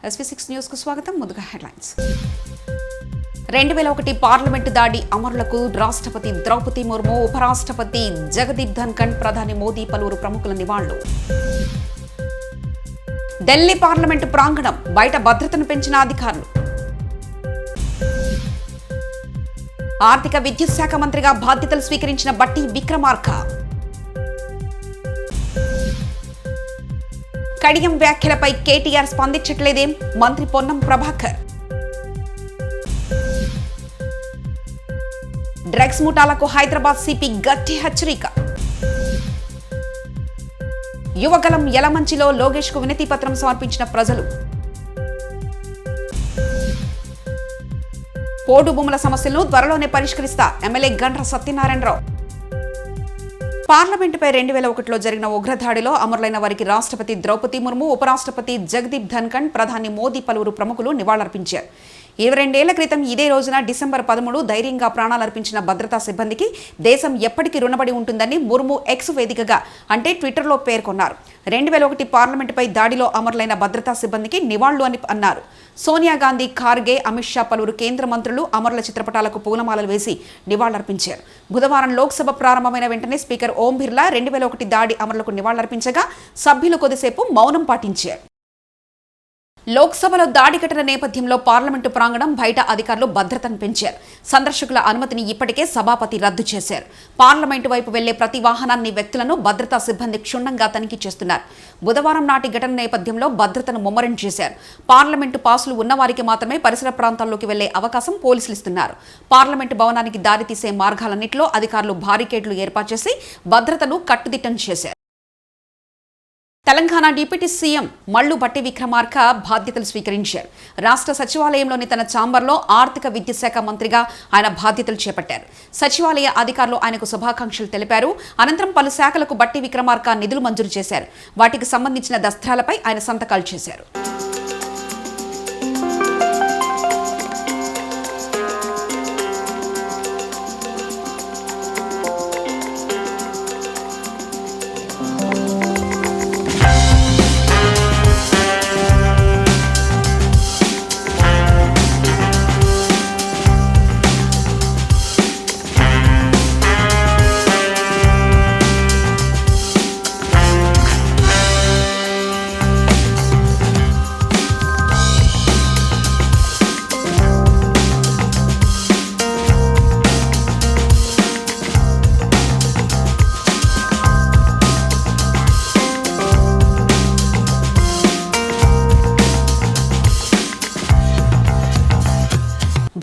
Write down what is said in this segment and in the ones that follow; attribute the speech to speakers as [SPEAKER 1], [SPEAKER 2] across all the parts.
[SPEAKER 1] SV6 news కు స్వాగతం. ముందుగా హెడ్లైన్స్. 2001 పార్లమెంటు దాడి అమరులకు రాష్ట్రపతి ద్రౌపది ముర్ము, ఉపరాష్ట్రపతి జగదీప్ ధన్ఖడ్, ప్రధాని మోదీ పలువురు ప్రముఖుల నివాళులు. ఢిల్లీ పార్లమెంటు ప్రాంగణం బయట భద్రతను పెంచిన అధికారులు. ఆర్థిక విద్యుత్ శాఖ మంత్రిగా బాధ్యతలు స్వీకరించిన బట్టి విక్రమార్క. కడియం వ్యాఖ్యలపై కేటీఆర్ స్పందించట్లేదేం? మంత్రి పొన్నం ప్రభాకర్. డ్రగ్స్ ముఠాలకు హైదరాబాద్ సిపి గట్టి హెచ్చరిక. యువగలం యలమంచిలో లోకేష్ కు వినతి పత్రం సమర్పించిన ప్రజలు. పోడు భూముల సమస్యలను త్వరలోనే పరిష్కరిస్తా ఎమ్మెల్యే గండ్ర సత్యనారాయణరావు. పార్లమెంటుపై 2001లో జరిగిన ఉగ్రదాడిలో అమరులైన వారికి రాష్ట్రపతి ద్రౌపది ముర్ము, ఉపరాష్ట్రపతి జగదీప్ ధన్ఖడ్, ప్రధాని మోదీ పలువురు ప్రముఖులు నివాళులర్పించారు. 22 ఏళ్ల క్రితం ఇదే రోజున డిసెంబర్ 13 ధైర్యంగా ప్రాణాలర్పించిన భద్రతా సిబ్బందికి దేశం ఎప్పటికీ రుణపడి ఉంటుందని ముర్ము ఎక్స్ వేదికగా అంటే ట్విట్టర్లో పేర్కొన్నారు. 2001 పార్లమెంటుపై దాడిలో అమరులైన భద్రతా సిబ్బందికి నివాళులు అని అన్నారు. సోనియా గాంధీ, ఖార్గే, అమిత్ షా పలువురు కేంద్ర మంత్రులు అమరుల చిత్రపటాలకు పూలమాలలు వేసి నివాళులర్పించారు. బుధవారం లోక్సభ ప్రారంభమైన వెంటనే స్పీకర్ ఓం బిర్లా 2001 దాడి అమరులకు నివాళులర్పించగా సభ్యులు కొద్దిసేపు మౌనం పాటించారు. లోక్సభలో దాడి ఘటన నేపథ్యంలో పార్లమెంటు ప్రాంగణం బయట అధికారులు భద్రతను పెంచారు. సందర్శకుల అనుమతిని ఇప్పటికే సభాపతి రద్దు చేశారు. పార్లమెంటు వైపు వెళ్లే ప్రతి వాహనాన్ని, వ్యక్తులను భద్రతా సిబ్బంది క్షుణ్ణంగా తనిఖీ చేస్తున్నారు. బుధవారం నాటి ఘటన నేపథ్యంలో భద్రతను ముమ్మరం చేశారు. పార్లమెంటు పాసులు ఉన్నవారికి మాత్రమే పరిసర ప్రాంతాల్లోకి వెళ్లే అవకాశం పోలీసులు ఇస్తున్నారు. పార్లమెంటు భవనానికి దారితీసే మార్గాలన్నింటిలో అధికారులు బారికేడ్లు ఏర్పాటు చేసి భద్రతను కట్టుదిట్టం చేశారు. తెలంగాణ డిప్యూటీ సీఎం మల్లు బట్టి విక్రమార్క బాధ్యతలు స్వీకరించారు. రాష్ట్ర సచివాలయంలోని తన ఛాంబర్లో ఆర్థిక విద్యుత్ శాఖ మంత్రిగా ఆయన బాధ్యతలు చేపట్టారు. సచివాలయ అధికారులు ఆయనకు శుభాకాంక్షలు తెలిపారు. అనంతరం పలు శాఖలకు బట్టి విక్రమార్క నిధులు మంజూరు చేశారు. వాటికి సంబంధించిన దస్త్రాలపై ఆయన సంతకాలు చేశారు.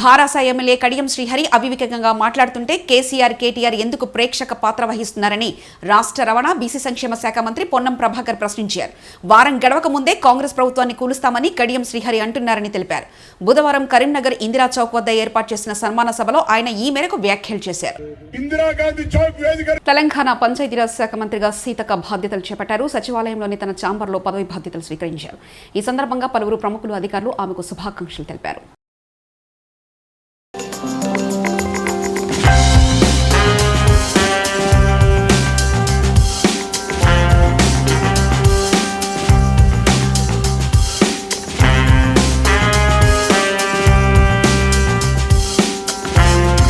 [SPEAKER 1] భారాస ఎమ్మెల్యే కడియం శ్రీహరి అవివేకంగా మాట్లాడుతుంటే కేసీఆర్, కేటీఆర్ ఎందుకు ప్రేక్షక పాత్ర వహిస్తున్నారని రాష్ట్ర రవాణా, బీసీ సంక్షేమ శాఖ మంత్రి పొన్నం ప్రభాకర్ ప్రశ్నించారు. వారం గడవక ముందే కాంగ్రెస్ ప్రభుత్వాన్ని కూలుస్తామని కడియం శ్రీహరి అంటున్నారని తెలిపారు. బుధవారం కరీంనగర్ ఇందిరా చౌక్ వద్ద ఏర్పాటు చేసిన సన్మాన సభలో ఆయన ఈ మేరకు వ్యాఖ్యలు చేశారు. తెలంగాణ పంచాయతీరాజ్ శాఖ మంత్రిగా సీతక్క బాధ్యతలు చేపట్టారు. సచివాలయంలోని తన ఛాంబర్లో పదవి బాధ్యతలు స్వీకరించారు. ఈ సందర్భంగా పలువురు ప్రముఖులు, అధికారులు ఆమెకు శుభాకాంక్షలు తెలిపారు.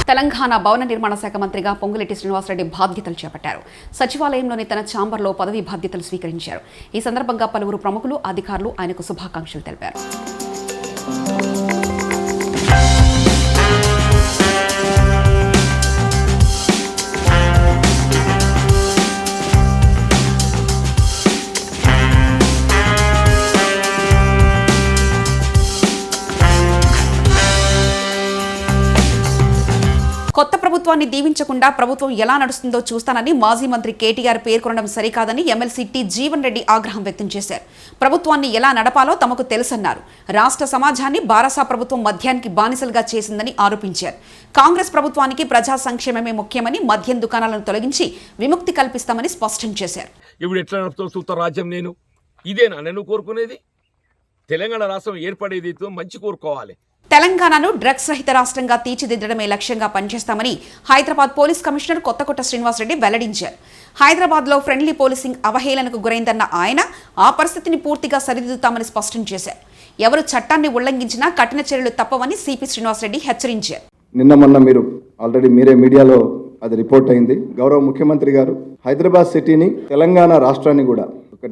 [SPEAKER 1] తెలంగాణ భవన నిర్మాణ శాఖ మంత్రిగా పొంగులేటి శ్రీనివాసరెడ్డి బాధ్యతలు చేపట్టారు. సచివాలయంలోని తన ఛాంబర్లో పదవి బాధ్యతలు స్వీకరించారు. ఈ సందర్భంగా పలువురు ప్రముఖులు, అధికారులు ఆయనకు శుభాకాంక్షలు తెలిపారు. కొత్త ప్రభుత్వాన్ని దీవించకుండా ప్రభుత్వం ఎలా నడుస్తుందో చూస్తానని మాజీ మంత్రి కేటీఆర్ పేర్కొనడం సరికాదని ఎమ్మెల్సీ టి జీవన్ రెడ్డి ఆగ్రహం వ్యక్తం చేశారు. ప్రభుత్వాన్ని ఎలా నడపాలో తమకు తెలుసన్నారు. రాష్ట్ర సమాజాన్ని బారాస ప్రభుత్వం మద్యానికి బానిసలుగా చేసిందని ఆరోపించారు. కాంగ్రెస్ ప్రభుత్వానికి ప్రజా సంక్షేమమే ముఖ్యమని మద్యం దుకాణాలను తొలగించి విముక్తి కల్పిస్తామని స్పష్టం చేశారు.
[SPEAKER 2] ఇప్పుడు ఎట్లా నడుపుతూ రాజ్యం ఇదేనా నేను కోరుకునేది? తెలంగాణ రాష్ట్రం ఏర్పడేది మంచి కోరుకోవాలి.
[SPEAKER 1] తెలంగాణను డ్రగ్స్ రహిత రాష్ట్రంగా తీర్చిదిద్దడమే లక్ష్యంగా పనిచేస్తామని హైదరాబాద్ పోలీస్ కమిషనర్ కొత్తకోట శ్రీనివాసరెడ్డి వెల్లడించారు. హైదరాబాద్లో ఫ్రెండ్లీ పోలీసింగ్ అవహేళనకు గురైందన్న ఆయన ఆ పరిస్థితిని పూర్తిగా సరిదిద్దుతామని స్పష్టం చేశారు. ఎవరు చట్టాన్ని ఉల్లంఘించినా కఠిన చర్యలు తప్పవని సిపి శ్రీనివాసరెడ్డి హెచ్చరించారు.
[SPEAKER 3] నిన్న మొన్న మీరు ఆల్రెడీ మీడియాలో అది రిపోర్ట్ అయింది. గౌరవ ముఖ్యమంత్రి గారు హైదరాబాద్ సిటీని తెలంగాణ రాష్ట్రాన్ని కూడా ఒక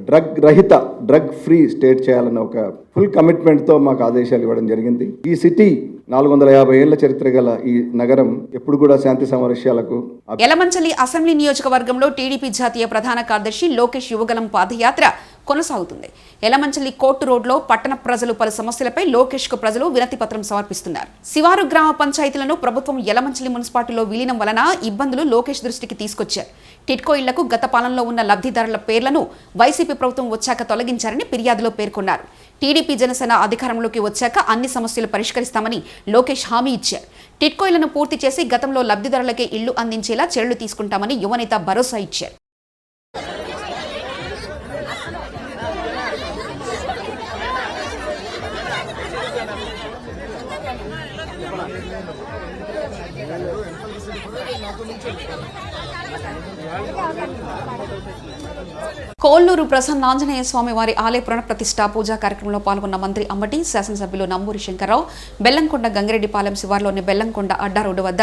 [SPEAKER 3] డ్రగ్ ఫ్రీ స్టేట్ చేయాలన్న ఒక ఫుల్ కమిట్మెంట్తో మాకు ఆదేశాలు ఇవ్వడం జరిగింది. ఈ సిటీ 450 ఏళ్ల చరిత్ర గల ఈ నగరం ఎప్పుడు కూడా శాంతి సామరస్యాలకు.
[SPEAKER 1] యలమంచిలి అసెంబ్లీ నియోజకవర్గంలో టీడీపీ జాతీయ ప్రధాన కార్యదర్శి లోకేష్ యువగలం పాదయాత్ర కొనసాగుతుంది. యలమంచిలి కోర్టు రోడ్లో పట్టణ ప్రజలు పలు సమస్యలపై లోకేష్ కు ప్రజలు వినతి పత్రం సమర్పిస్తున్నారు. శివారు గ్రామ పంచాయతీలను ప్రభుత్వం యలమంచిలి మున్సిపాలిటీలో విలీనం వలన ఇబ్బందులు లోకేష్ దృష్టికి తీసుకొచ్చారు. టిడ్కో ఇళ్లకు గత పాలనలో ఉన్న లబ్ధిదారుల పేర్లను వైసీపీ ప్రభుత్వం వచ్చాక తొలగించారని ఫిర్యాదులో పేర్కొన్నారు. టీడీపీ జనసేన అధికారంలోకి వచ్చాక అన్ని సమస్యలు పరిష్కరిస్తామని లోకేష్ హామీ ఇచ్చారు. టిడ్కో ఇళ్లను పూర్తి చేసి గతంలో లబ్ధిదారులకే ఇళ్లు అందించేలా చర్యలు తీసుకుంటామని యువనేత భరోసా ఇచ్చారు. కోల్లూరు ప్రసన్నాంజనేయ స్వామి వారి ఆలయ పునఃప్రతిష్ఠ పూజా కార్యక్రమంలో పాల్గొన్న మంత్రి అంబటి, శాసనసభ్యులు నంబూరి శంకర్రావు బెల్లంకొండ గంగిరెడ్డిపాలెం శివార్లోని బెల్లంకొండ అడ్డా రోడ్డు వద్ద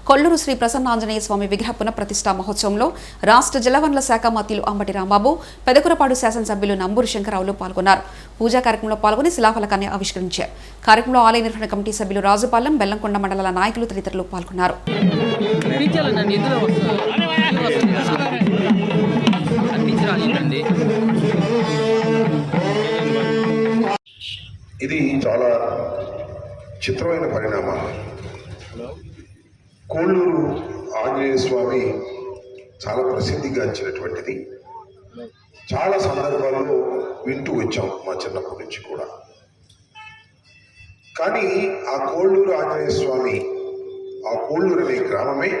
[SPEAKER 1] కొల్లూరు శ్రీ ప్రసన్నాంజనేయ స్వామి విగ్రహ పునఃప్రతిష్ఠ మహోత్సవంలో రాష్ట్ర జలవనరుల శాఖ మంత్రులు అంబటి రాంబాబు, పెదకురపాడు శాసనసభ్యులు నంబూరి శంకర్రావులు పాల్గొన్నారు. పూజా కార్యక్రమంలో పాల్గొని శిలాఫలకాన్ని ఆవిష్కరించారు. కార్యక్రమంలో ఆలయ నిర్వహణ కమిటీ సభ్యులు రాజుపాలెం, బెల్లంకొండ మండలాల నాయకులు తదితరులు పాల్గొన్నారు.
[SPEAKER 4] ఇది చాలా చిత్రమైన పరిణామాలు. కోళ్ళూరు ఆంజనేయ స్వామి చాలా ప్రసిద్ధిగాంచినటువంటిది. చాలా సందర్భాల్లో వింటూ వచ్చాం మా చిన్నప్పటి నుంచి కూడా. కానీ ఆ కోళ్ళూరు ఆంజనేయ స్వామి, ఆ కోళ్ళూరు అనే గ్రామమే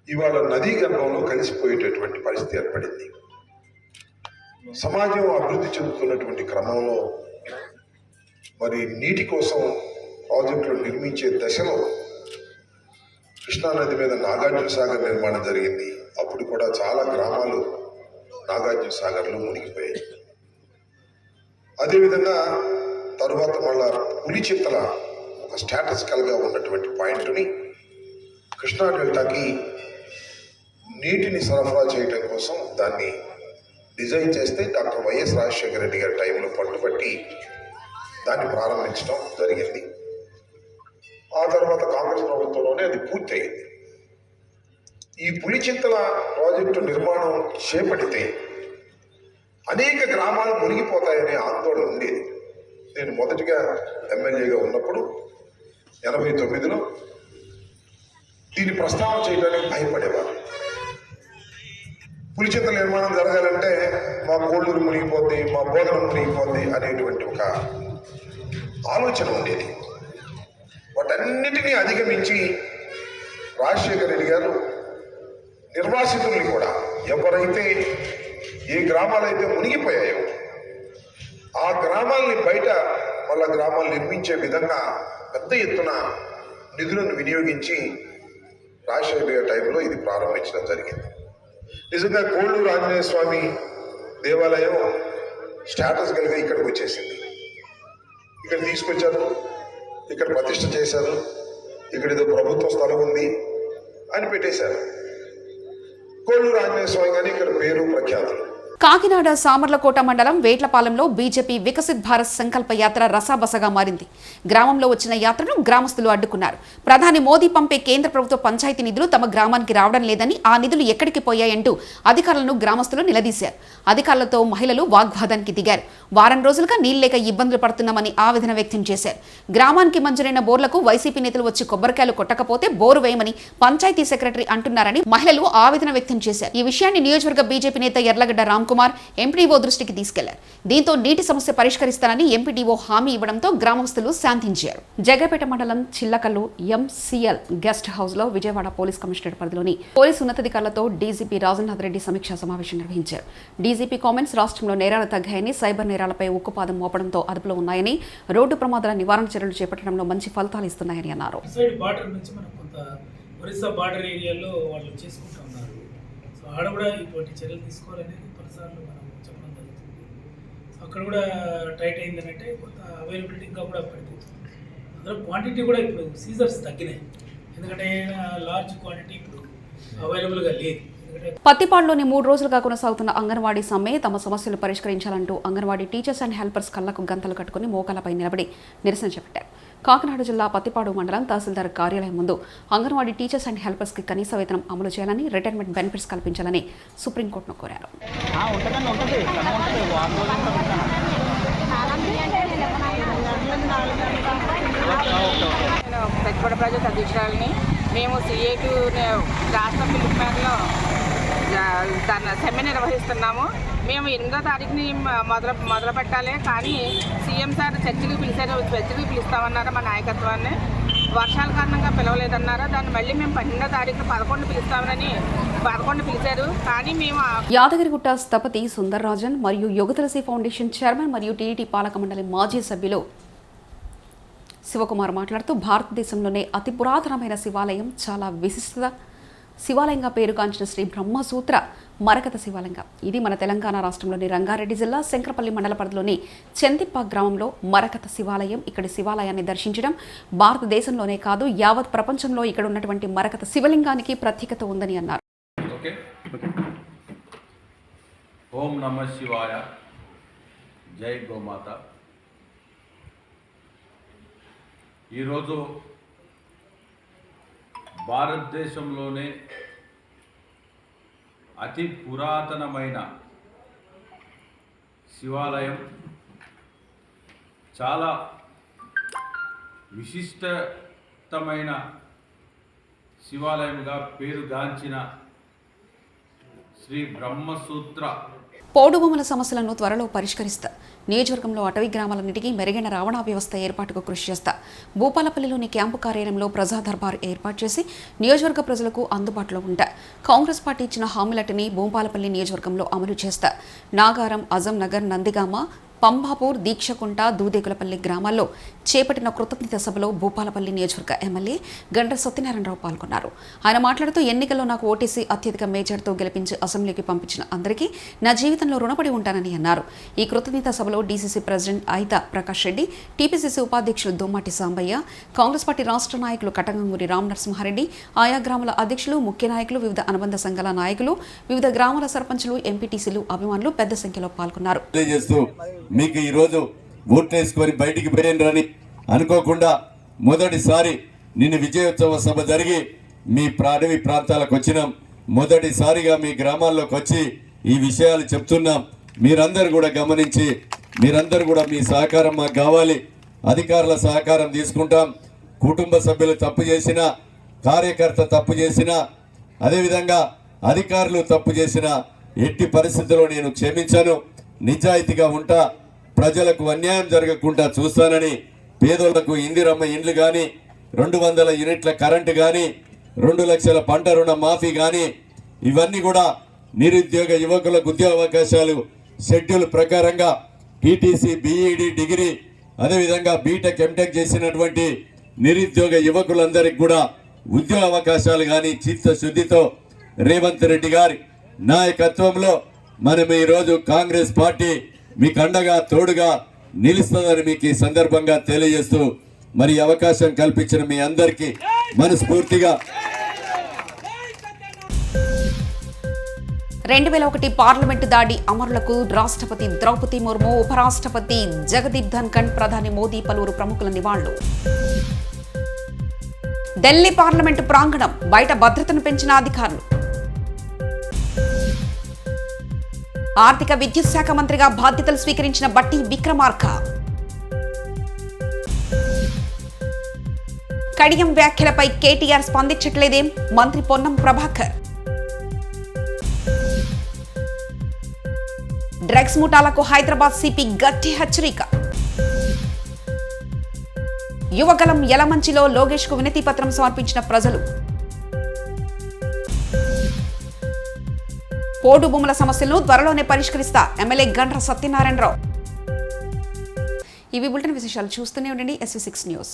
[SPEAKER 4] ఇవాళ నదీ గర్భంలో కలిసిపోయేటటువంటి పరిస్థితి ఏర్పడింది. సమాజం అభివృద్ధి చెందుతున్నటువంటి క్రమంలో మరి నీటి కోసం ప్రాజెక్టులు నిర్మించే దశలో కృష్ణానది మీద నాగార్జున సాగర్ నిర్మాణం జరిగింది. అప్పుడు కూడా చాలా గ్రామాలు నాగార్జున సాగర్లో మునిగిపోయాయి. అదేవిధంగా తరువాత మళ్ళా పులిచింతల ఒక స్టాటస్కల్గా ఉన్నటువంటి పాయింట్ని కృష్ణా డెల్టాకి నీటిని సరఫరా చేయడం కోసం దాన్ని డిజైన్ చేస్తే డాక్టర్ వైఎస్ రాజశేఖర రెడ్డి గారి టైంలో పట్టుబట్టి దాన్ని ప్రారంభించడం జరిగింది. ఆ తర్వాత కాంగ్రెస్ ప్రభుత్వంలోనే అది పూర్తయింది. ఈ పులిచింతల ప్రాజెక్టు నిర్మాణం చేపడితే అనేక గ్రామాలు మునిగిపోతాయనే ఆందోళన ఉండేది. నేను మొదటిగా ఎమ్మెల్యేగా ఉన్నప్పుడు 89లో దీన్ని ప్రస్తావన చేయడానికి భయపడేవారు. పులిచింతల నిర్మాణం జరగాలంటే మా కోళ్ళూరు మునిగిపోద్ది, మా బోధన మునిగిపోద్ది అనేటువంటి ఒక ఆలోచన ఉండేది. వాటన్నిటినీ అధిగమించి రాజశేఖర రెడ్డి గారు నిర్వాసితుల్ని కూడా ఎవరైతే ఏ గ్రామాలైతే మునిగిపోయాయో ఆ గ్రామాలని బయట వాళ్ళ గ్రామాలు నిర్మించే విధంగా పెద్ద ఎత్తున నిధులను వినియోగించి రాజశేఖర గారి టైంలో ఇది ప్రారంభించడం జరిగింది. నిజంగా కోళ్ళూరు ఆంజనేయ స్వామి దేవాలయం స్టేటస్ కలిగి ఇక్కడికి వచ్చేసింది. ఇక్కడ తీసుకొచ్చారు, ఇక్కడ ప్రతిష్ఠ చేశారు, ఇక్కడ ఏదో ప్రభుత్వ స్థలం ఉంది అని పెట్టేశారు. కోళ్ళూరు ఆంజనేయ స్వామి కానీ ఇక్కడ పేరు ప్రఖ్యాతులు.
[SPEAKER 1] కాకినాడ సామర్లకోట మండలం వేట్లపాలెంలో బీజేపీ వికసిత్ భారత్ సంకల్ప యాత్ర రసాబసగా మారింది. గ్రామంలో వచ్చిన యాత్రను గ్రామస్తులు అడ్డుకున్నారు. ప్రధాని మోదీ పంపే కేంద్ర ప్రభుత్వ పంచాయతీ నిధులు తమ గ్రామానికి రావడం లేదని, ఆ నిధులు ఎక్కడికి పోయాయంటూ అధికారులను గ్రామస్తులు నిలదీశారు. అధికారులతో మహిళలు వాగ్వాదానికి దిగారు. వారం రోజులుగా నీళ్లేక ఇబ్బందులు పడుతున్నామని ఆవేదన వ్యక్తం చేశారు. గ్రామానికి మంజూరైన బోర్లకు వైసీపీ నేతలు వచ్చి కొబ్బరికాయలు కొట్టకపోతే బోరు వేయమని పంచాయతీ సెక్రటరీ అంటున్నారని మహిళలు ఆవేదన వ్యక్తం చేశారు. ఈ విషయాన్ని నియోజకవర్గ బీజేపీ నేత ఎర్లగడ్డ రామ్ కుమార్ ఎంపీడీఓ దృష్టికి తీసుకెళ్లారు. దీంతో నీటి సమస్య పరిష్కరిస్తానని ఎంపీడీఓ హామీ ఇవ్వడంతో గ్రామస్తులు శాంతించారు. జగపేట మండలం చిల్లకల్లు ఎంసీఎల్ గెస్ట్ హౌస్ లో విజయవాడ పోలీస్ కమిషనరేట్ పరిధిలోని పోలీసు ఉన్నతాధికారులతో డీజీపీ రాజేంద్రనాథ్ రెడ్డి సమీక్షా సమావేశం నిర్వహించారు. డీజీపీ కామెంట్స్ రాష్ట్రంలో నేరాలు తగ్గాయని, సైబర్ నేరాలపై ఉక్కుపాదం మోపడంతో అదుపులో ఉన్నాయని, రోడ్డు ప్రమాదాల నివారణ చర్యలు చేపట్టడంలో మంచి ఫలితాలు ఇస్తున్నాయని అన్నారు.
[SPEAKER 5] ఆడ కూడా ఇటువంటి చర్యలు తీసుకోవాలనేది కొన్నిసార్లు మనం చెప్పడం జరుగుతుంది. సో అక్కడ కూడా టైట్ అయిందని అంటే కొంత అవైలబిలిటీ ఇంకా కూడా పడిపోతుంది. అందులో క్వాంటిటీ కూడా ఇప్పుడు సీజర్స్ తగ్గినాయి, ఎందుకంటే లార్జ్ క్వాంటిటీ ఇప్పుడు అవైలబుల్గా లేదు.
[SPEAKER 1] పత్తిపాడులోని 3 రోజులుగా కొనసాగుతున్న అంగన్వాడీ సమ్మె తమ సమస్యలు పరిష్కరించాలంటూ అంగన్వాడీ టీచర్స్ అండ్ హెల్పర్స్ కళ్లకు గంతలు కట్టుకుని మోకాలపై నిలబడి నిరసన చేపట్టారు. కాకినాడ జిల్లా పత్తిపాడు మండలం తహసీల్దార్ కార్యాలయం ముందు అంగన్వాడీ టీచర్స్ అండ్ హెల్పర్స్కి కనీస వేతనం అమలు చేయాలని, రిటైర్మెంట్ బెనిఫిట్స్ కల్పించాలని సుప్రీంకోర్టును కోరారు.
[SPEAKER 6] పత్తిపాడు ప్రాజెక్ట్ అధ్యక్షురాలని. మేము CA2 రాష్ట్ర పిలుపు మేరలో సమ్మె నిర్వహిస్తున్నాము. మేము 8వ తారీఖుని మొదలు పెట్టాలి, కానీ సీఎం సార్ చర్చకి పిలిచారు, చర్చకి పిలుస్తామన్నారు మా నాయకత్వాన్ని. వర్షాల కారణంగా పిలవలేదన్నారు. దాన్ని మళ్ళీ మేము 12వ తారీఖు 11 పిలుస్తామని 11 పిలిచారు, కానీ మేము
[SPEAKER 1] యాదగిరిగుట్ట స్థపతి సుందర్రాజన్ మరియు యుగతులసి ఫౌండేషన్ చైర్మన్ మరియు టీడీటీ పాలక మండలి మాజీ సభ్యులు శివకుమార్ మాట్లాడుతూ భారతదేశంలోనే అతి పురాతనమైన శివాలయం, చాలా విశిష్ట శివాలయంగా పేరుగాంచిన శ్రీ బ్రహ్మసూత్ర మరకత శివాలయం. ఇది మన తెలంగాణ రాష్ట్రంలోని రంగారెడ్డి జిల్లా శంకరపల్లి మండల పరిధిలోని చెంతిప్ప గ్రామంలో మరకత శివాలయం. ఇక్కడి శివాలయాన్ని దర్శించడం భారతదేశంలోనే కాదు, యావత్ ప్రపంచంలో ఇక్కడ ఉన్నటువంటి మరకత శివలింగానికి ప్రత్యేకత ఉందని అన్నారు.
[SPEAKER 7] ఓం నమః శివాయ. జై గోమాత. ఈరోజు భారతదేశంలోనే అతి పురాతనమైన శివాలయం, చాలా విశిష్టమైన శివాలయంగా పేరుగాంచిన శ్రీ బ్రహ్మసూత్ర
[SPEAKER 1] పోడుభూముల సమస్యలను త్వరలో పరిష్కరిస్తా, నియోజకవర్గంలో అటవీ గ్రామాలన్నిటికీ మెరుగైన రవాణా వ్యవస్థ ఏర్పాటుకు కృషి చేస్తా, భూపాలపల్లిలోని క్యాంపు కార్యాలయంలో ప్రజా దర్బార్ ఏర్పాటు చేసి నియోజకవర్గ ప్రజలకు అందుబాటులో ఉంటా, కాంగ్రెస్ పార్టీ ఇచ్చిన హామీలటిని భూపాలపల్లి నియోజకవర్గంలో అమలు చేస్తా, నాగారం, అజం నగర్, నందిగామ, పంబాపూర్, దీక్షకుంట, దూదేకులపల్లి గ్రామాల్లో చేపట్టిన కృతజ్ఞత సభలో భూపాలపల్లి నియోజకవర్గ ఎమ్మెల్యే గండ్ర సత్యనారాయణరావు పాల్గొన్నారు. ఆయన మాట్లాడుతూ ఎన్నికల్లో నాకు ఓటీసీ అత్యధిక మేజర్తో గెలిపించి అసెంబ్లీకి పంపించిన అందరికీ నా జీవితంలో రుణపడి ఉంటానని అన్నారు. ఈ కృతజ్ఞత సభలో డీసీసీ ప్రెసిడెంట్ అయితా ప్రకాష్ రెడ్డి, టీపీసీసీ ఉపాధ్యక్షులు దొమ్మాటి సాంబయ్య, కాంగ్రెస్ పార్టీ రాష్ట్ర నాయకులు కటగంగూరి రామ్ నరసింహారెడ్డి, ఆయా గ్రామాల అధ్యక్షులు, ముఖ్య నాయకులు, వివిధ అనుబంధ సంఘాల నాయకులు, వివిధ గ్రామాల సర్పంచులు, ఎంపీటీసీలు, అభిమానులు పెద్ద సంఖ్యలో పాల్గొన్నారు.
[SPEAKER 8] మీకు ఈరోజు ఓట్లేసుకొని బయటికి పోయినరని అనుకోకుండా మొదటిసారి నిన్న విజయోత్సవ సభ జరిగి మీ అడవి ప్రాంతాలకు వచ్చినాం. మొదటిసారిగా మీ గ్రామాల్లోకి వచ్చి ఈ విషయాలు చెప్తున్నాం. మీరందరూ కూడా గమనించి, మీరందరూ కూడా మీ సహకారం మాకు కావాలి. అధికారుల సహకారం తీసుకుంటాం. కుటుంబ సభ్యులు తప్పు చేసినా, కార్యకర్త తప్పు చేసినా, అదేవిధంగా అధికారులు తప్పు చేసినా ఎట్టి పరిస్థితుల్లో నేను క్షమించను. నిజాయితీగా ఉంటా, ప్రజలకు అన్యాయం జరగకుండా చూస్తానని, పేదోళ్లకు ఇందిరమ్మ ఇండ్లు కానీ, 200 యూనిట్ల కరెంటు కానీ, 2 లక్షల పంట రుణ మాఫీ కానీ, ఇవన్నీ కూడా నిరుద్యోగ యువకులకు ఉద్యోగ అవకాశాలు షెడ్యూల్ ప్రకారంగా టీటీసీ, బీఈడి, డిగ్రీ, అదేవిధంగా బీటెక్, ఎంటెక్ చేసినటువంటి నిరుద్యోగ యువకులందరికీ కూడా ఉద్యోగ అవకాశాలు కానీ చిత్తశుద్ధితో రేవంత్ రెడ్డి గారి నాయకత్వంలో మనం ఈరోజు కాంగ్రెస్ పార్టీ మీకు అండగా తోడుగా నిలుస్తుందని మీకు ఈ సందర్భంగా తెలియజేస్తూ, మరి అవకాశం కల్పించిన మీ అందరికీ మనస్ఫూర్తిగా
[SPEAKER 1] 2001 పార్లమెంటు దాడి అమరులకు రాష్ట్రపతి ద్రౌపది ముర్ము, ఉపరాష్ట్రపతి జగదీప్ ధన్ఖడ్, ప్రధాని మోదీ పలువురు ప్రముఖుల నివాళులు. ఢిల్లీ పార్లమెంటు ప్రాంగణం బయట భద్రతను పెంచిన అధికారులు. ఆర్థిక విద్యుత్ శాఖ మంత్రిగా బాధ్యతలు స్వీకరించిన బట్టి విక్రమార్క. కడియం వ్యాఖ్యలపై కేటీఆర్ స్పందించట్లేదేం మంత్రి పొన్నం ప్రభాకర్. డ్రగ్స్ ముఠాలకు హైదరాబాద్ సిపి గట్టి హెచ్చరిక. యువగలం యలమంచిలో లోకేష్ కు వినతి పత్రం సమర్పించిన ప్రజలు. పోడు భూముల సమస్యలను త్వరలోనే పరిష్కరిస్తా, ఎమ్మెల్యే గండ్ర సత్యనారాయణరావు. ఇవి బులెటిన్ విశేషాలు. చూస్తూనే ఉండండి SV6 న్యూస్.